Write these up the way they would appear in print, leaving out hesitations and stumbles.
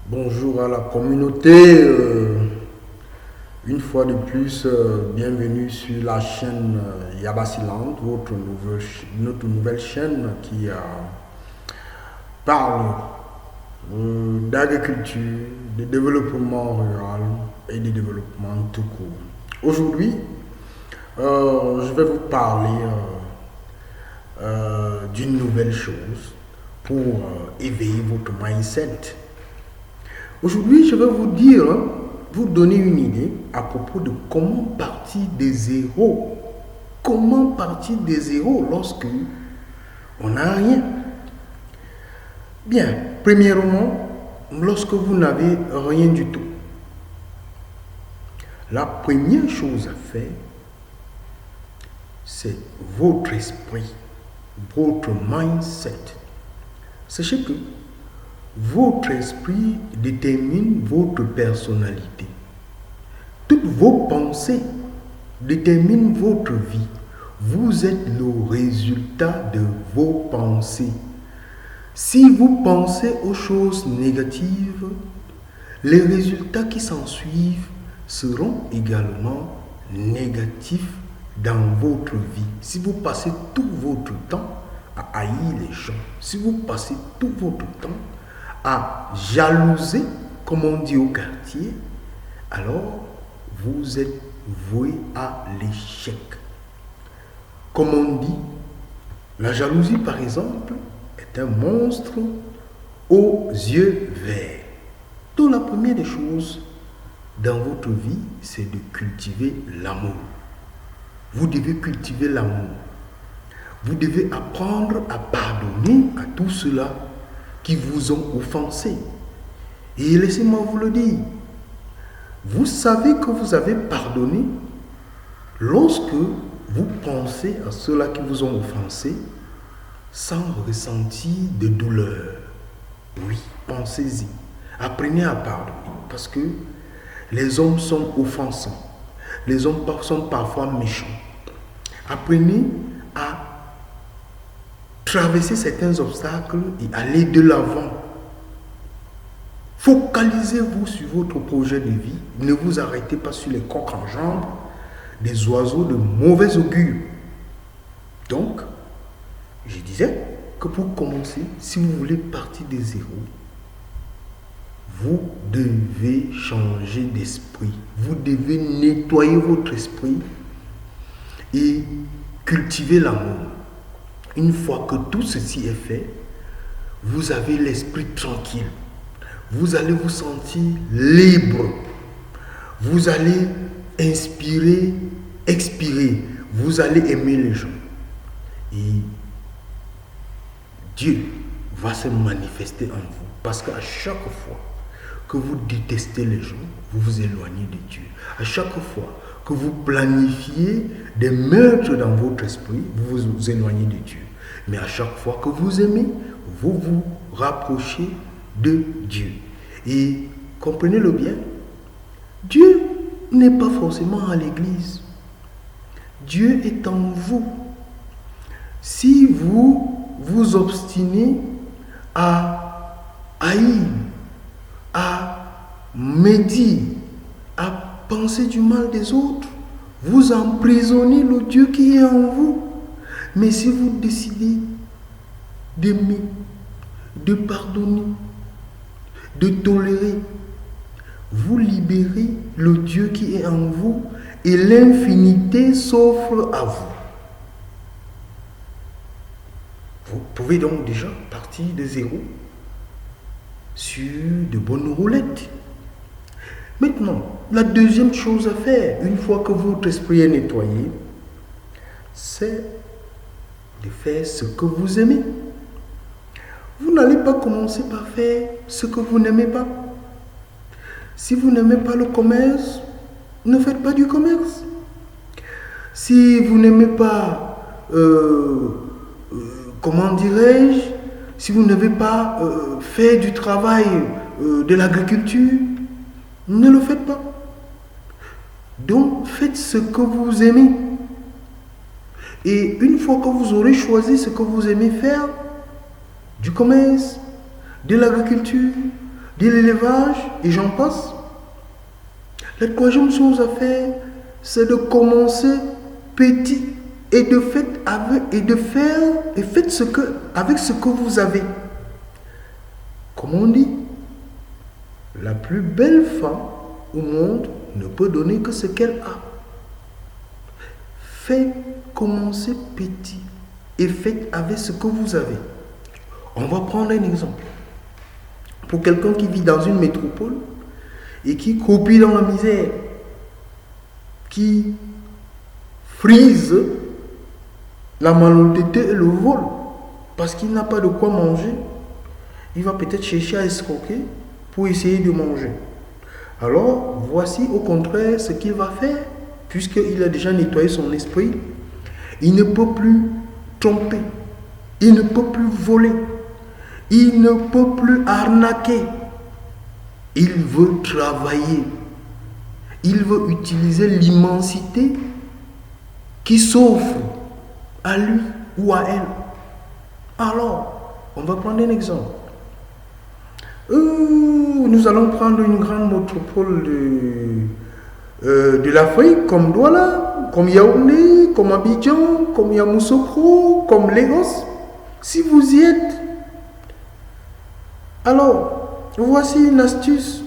Bonjour à la communauté. Une fois de plus, bienvenue sur la chaîne Yabasiland, notre nouvelle chaîne qui parle d'agriculture, de développement rural et de développement tout court. Aujourd'hui, je vais vous parler d'une nouvelle chose pour éveiller votre mindset. Aujourd'hui, je vais vous dire, vous donner une idée à propos de comment partir des zéros. Comment partir des zéros lorsque on n'a rien. Bien, premièrement, lorsque vous n'avez rien du tout, la première chose à faire, c'est votre esprit, votre mindset. Sachez que votre esprit détermine votre personnalité. Toutes vos pensées déterminent votre vie. Vous êtes le résultat de vos pensées. Si vous pensez aux choses négatives, les résultats qui s'ensuivent seront également négatifs dans votre vie. Si vous passez tout votre temps à haïr les gens, si vous passez tout votre temps à jalouser, comme on dit au quartier, alors vous êtes voué à l'échec. Comme on dit, la jalousie par exemple est un monstre aux yeux verts. Donc la première des choses dans votre vie, c'est de cultiver l'amour. Vous devez cultiver l'amour. Vous devez apprendre à pardonner à tous ceux-là qui vous ont offensé. Et laissez-moi vous le dire, vous savez que vous avez pardonné lorsque vous pensez à ceux-là qui vous ont offensé sans ressentir de douleur. Oui, pensez-y. Apprenez à pardonner parce que les hommes sont offensants. Les hommes sont parfois méchants. Apprenez à traverser certains obstacles et aller de l'avant. Focalisez-vous sur votre projet de vie. Ne vous arrêtez pas sur les coqs en jambes des oiseaux de mauvais augure. Donc, je disais que pour commencer, si vous voulez partir de zéro, vous devez changer d'esprit. Vous devez nettoyer votre esprit et cultiver l'amour. Une fois que tout ceci est fait, vous avez l'esprit tranquille. Vous allez vous sentir libre. Vous allez inspirer, expirer. Vous allez aimer les gens. Et Dieu va se manifester en vous. Parce qu'à chaque fois que vous détestez les gens, vous vous éloignez de Dieu. À chaque fois que vous planifiez des meurtres dans votre esprit, vous vous éloignez de Dieu. Mais à chaque fois que vous aimez, vous vous rapprochez de Dieu. Et comprenez-le bien, Dieu n'est pas forcément à l'église. Dieu est en vous. Si vous vous obstinez à haïr, à médire, à penser du mal des autres, vous emprisonnez le Dieu qui est en vous. Mais si vous décidez d'aimer, de pardonner, de tolérer, vous libérez le Dieu qui est en vous et l'infinité s'offre à vous. Vous pouvez donc déjà partir de zéro sur de bonnes roulettes. Maintenant, la deuxième chose à faire, une fois que votre esprit est nettoyé, c'est de faire ce que vous aimez. Vous n'allez pas commencer par faire ce que vous n'aimez pas. Si vous n'aimez pas le commerce, ne faites pas du commerce. Si vous n'aimez pas, comment dirais-je, si vous n'avez pas fait du travail de l'agriculture, ne le faites pas. Donc, faites ce que vous aimez. Et une fois que vous aurez choisi ce que vous aimez faire, du commerce, de l'agriculture, de l'élevage, et j'en passe. La troisième chose à faire, c'est de commencer petit et de faire avec ce que vous avez. Comme on dit, la plus belle femme au monde ne peut donner que ce qu'elle a. Faites commencer petit et faites avec ce que vous avez. On va prendre un exemple. Pour quelqu'un qui vit dans une métropole et qui copie dans la misère, qui frise la malhonnêteté et le vol parce qu'il n'a pas de quoi manger, il va peut-être chercher à escroquer pour essayer de manger. Alors, voici au contraire ce qu'il va faire, puisqu'il a déjà nettoyé son esprit. Il ne peut plus tromper, il ne peut plus voler, il ne peut plus arnaquer. Il veut travailler, il veut utiliser l'immensité qui s'offre à lui ou à elle. Alors, on va prendre un exemple. Nous allons prendre une grande métropole de l'Afrique, comme Douala, comme Yaoundé, comme Abidjan, comme Yamoussoukro, comme Lagos. Si vous y êtes, alors, voici une astuce.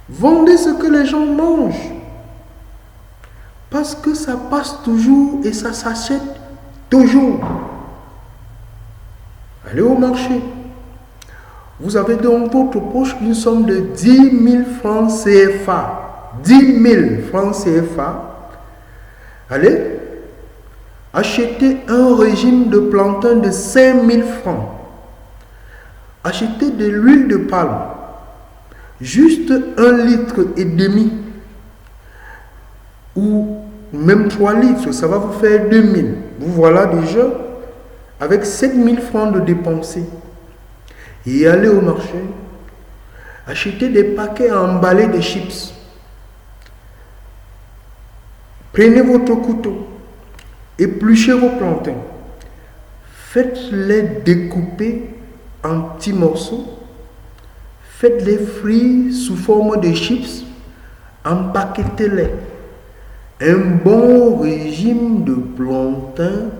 Vendez ce que les gens mangent. Parce que ça passe toujours et ça s'achète toujours. Allez au marché. Vous avez dans votre poche une somme de 10 000 francs CFA. 10 000 francs CFA. Allez, achetez un régime de plantain de 5 000 francs. Achetez de l'huile de palme. Juste 1,5 litre. Ou même 3 litres, ça va vous faire 2 000. Vous voilà déjà avec 7 000 francs de dépensés. Et allez au marché, achetez des paquets emballés de chips. Prenez votre couteau, épluchez vos plantains, faites-les découper en petits morceaux, faites-les frire sous forme de chips, empaquetez-les. Un bon régime de plantain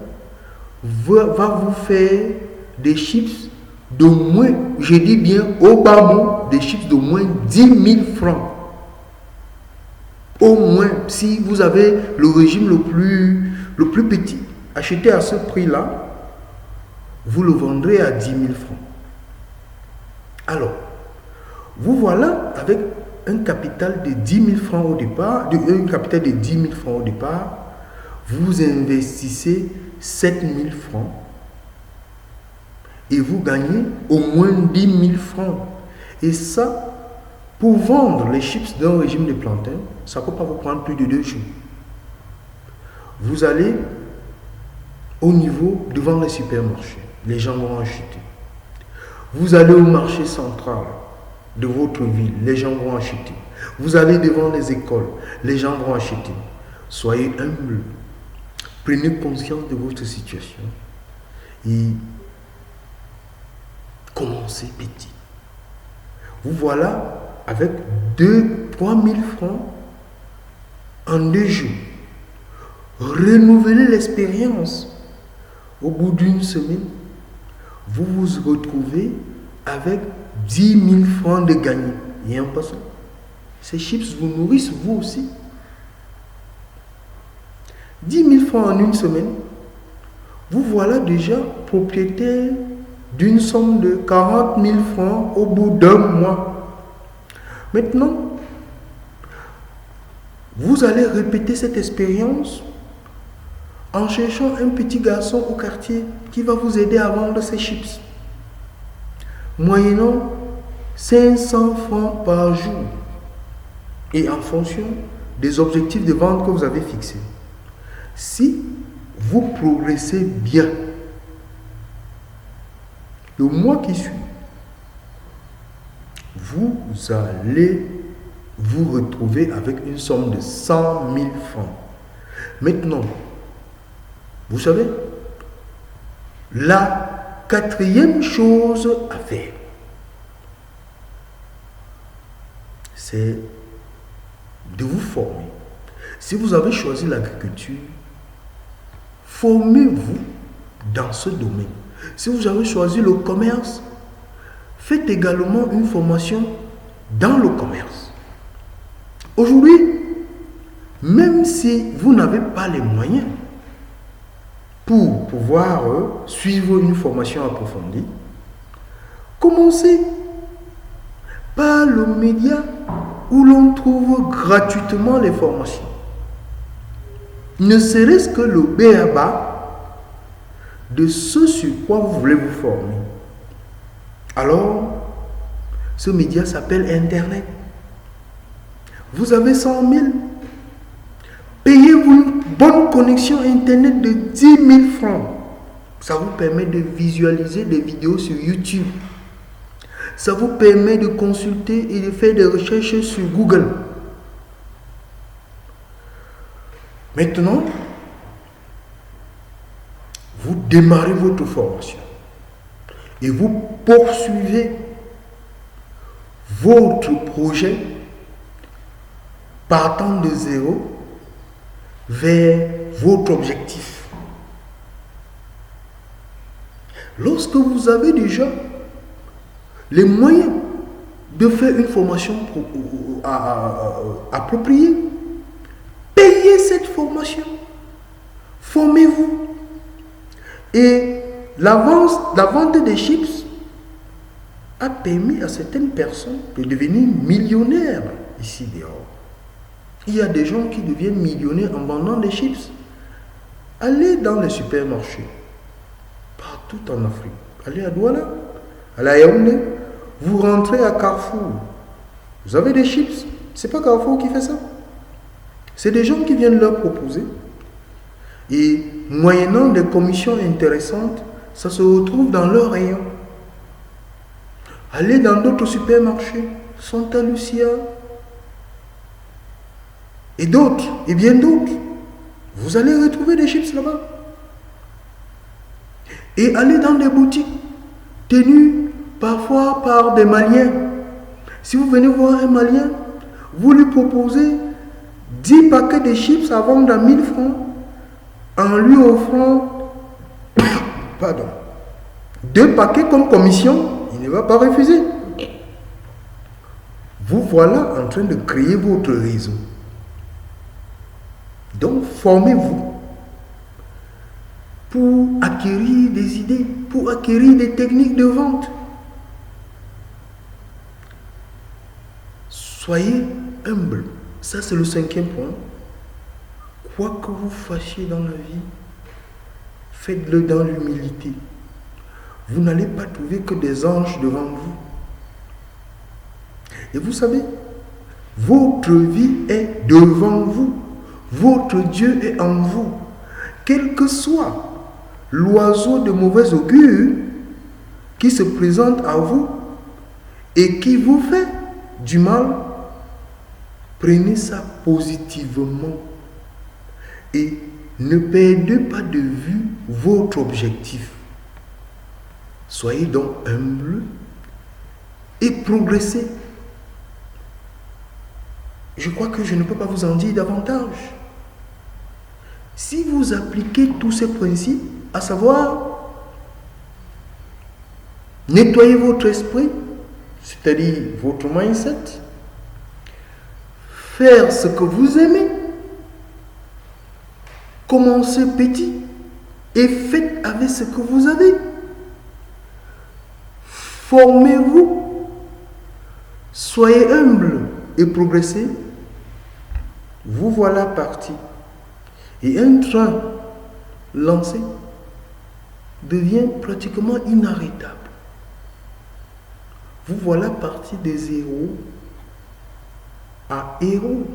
va vous faire des chips de moins, je dis bien au bas mot, des chips de moins 10 000 francs. Au moins, si vous avez le régime le plus petit, achetez à ce prix-là, vous le vendrez à 10 000 francs. Alors, vous voilà avec un capital de 10 000 francs au départ, vous investissez 7 000 francs. Et vous gagnez au moins 10 000 francs. Et ça, pour vendre les chips d'un régime de plantain, ça ne peut pas vous prendre plus de 2 jours. Vous allez au niveau devant les supermarchés. Les gens vont acheter. Vous allez au marché central de votre ville. Les gens vont acheter. Vous allez devant les écoles. Les gens vont acheter. Soyez humble. Prenez conscience de votre situation. Et commencez petit. Vous voilà avec 2-3 000 francs en 2 jours. Renouvelez l'expérience. Au bout d'une semaine, vous vous retrouvez avec 10 000 francs de gagné. Et en passant, ces chips vous nourrissent vous aussi. 10 000 francs en une semaine, vous voilà déjà propriétaire d'une somme de 40 000 francs au bout d'un mois. Maintenant, vous allez répéter cette expérience en cherchant un petit garçon au quartier qui va vous aider à vendre ces chips. Moyennant 500 francs par jour et en fonction des objectifs de vente que vous avez fixés. Si vous progressez bien, le mois qui suit, vous allez vous retrouver avec une somme de 100 000 francs. Maintenant, vous savez, la quatrième chose à faire, c'est de vous former. Si vous avez choisi l'agriculture, formez-vous dans ce domaine. Si vous avez choisi le commerce, faites également une formation dans le commerce. Aujourd'hui, même si vous n'avez pas les moyens pour pouvoir suivre une formation approfondie, commencez par le média où l'on trouve gratuitement les formations. Ne serait-ce que le b.a.-ba de ce sur quoi vous voulez vous former. Alors, ce média s'appelle Internet. Vous avez 100 000. Payez-vous une bonne connexion Internet de 10 000 francs. Ça vous permet de visualiser des vidéos sur YouTube. Ça vous permet de consulter et de faire des recherches sur Google. Maintenant, vous démarrez votre formation et vous poursuivez votre projet partant de zéro vers votre objectif. Lorsque vous avez déjà les moyens de faire une formation appropriée, payez cette formation, formez-vous. Et la vente des chips a permis à certaines personnes de devenir millionnaires ici dehors. Il y a des gens qui deviennent millionnaires en vendant des chips. Allez dans les supermarchés, partout en Afrique. Allez à Douala, allez à Yaoundé, vous rentrez à Carrefour. Vous avez des chips. C'est pas Carrefour qui fait ça. C'est des gens qui viennent leur proposer. Et moyennant des commissions intéressantes, ça se retrouve dans leur rayon. Allez dans d'autres supermarchés, Santa Lucia, et d'autres, et bien d'autres. Vous allez retrouver des chips là-bas. Et allez dans des boutiques tenues parfois par des Maliens. Si vous venez voir un Malien, vous lui proposez 10 paquets de chips à vendre à 1000 francs en lui offrant 2 paquets comme commission, il ne va pas refuser. Vous voilà en train de créer votre réseau. Donc, formez-vous pour acquérir des idées, pour acquérir des techniques de vente. Soyez humble. Ça, c'est le 5e point. Quoi que vous fassiez dans la vie, faites-le dans l'humilité. Vous n'allez pas trouver que des anges devant vous. Et vous savez, votre vie est devant vous. Votre Dieu est en vous. Quel que soit l'oiseau de mauvais augure qui se présente à vous et qui vous fait du mal, prenez ça positivement et ne perdez pas de vue votre objectif. Soyez donc humble et progressez. Je crois que je ne peux pas vous en dire davantage. Si vous appliquez tous ces principes, à savoir nettoyer votre esprit, c'est-à-dire votre mindset, faire ce que vous aimez, commencez petit et faites avec ce que vous avez. Formez-vous, soyez humble et progressez. Vous voilà parti. Et un train lancé devient pratiquement inarrêtable. Vous voilà parti de zéro à héros.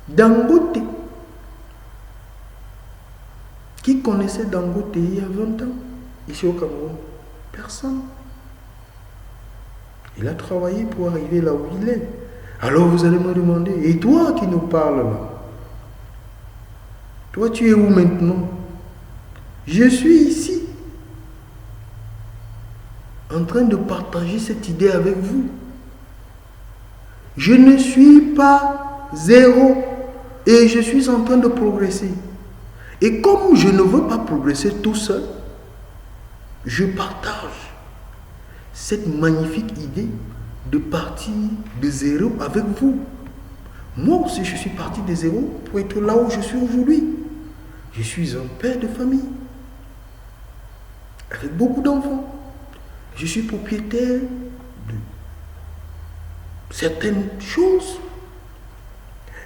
Dangote. Qui connaissait Dangote il y a 20 ans, ici au Cameroun? Personne. Il a travaillé pour arriver là où il est. Alors vous allez me demander, et toi qui nous parles là, toi tu es où maintenant? Je suis ici, en train de partager cette idée avec vous. Je ne suis pas zéro et je suis en train de progresser. Et comme je ne veux pas progresser tout seul, je partage cette magnifique idée de partir de zéro avec vous. Moi aussi, je suis parti de zéro pour être là où je suis aujourd'hui. Je suis un père de famille, avec beaucoup d'enfants. Je suis propriétaire de certaines choses.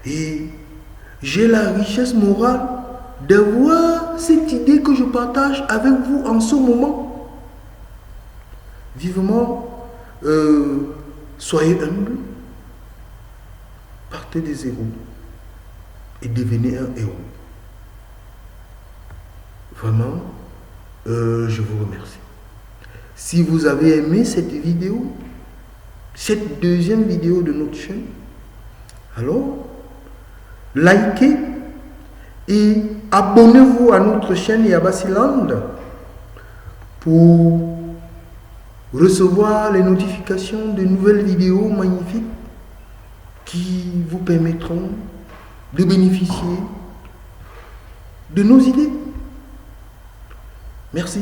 Et j'ai la richesse morale d'avoir cette idée que je partage avec vous en ce moment. Vivement, soyez humbles, partez de zéro et devenez un héros. Vraiment, je vous remercie. Si vous avez aimé cette vidéo, cette deuxième vidéo de notre chaîne, alors likez et abonnez-vous à notre chaîne Yabasiland pour recevoir les notifications de nouvelles vidéos magnifiques qui vous permettront de bénéficier de nos idées. Merci.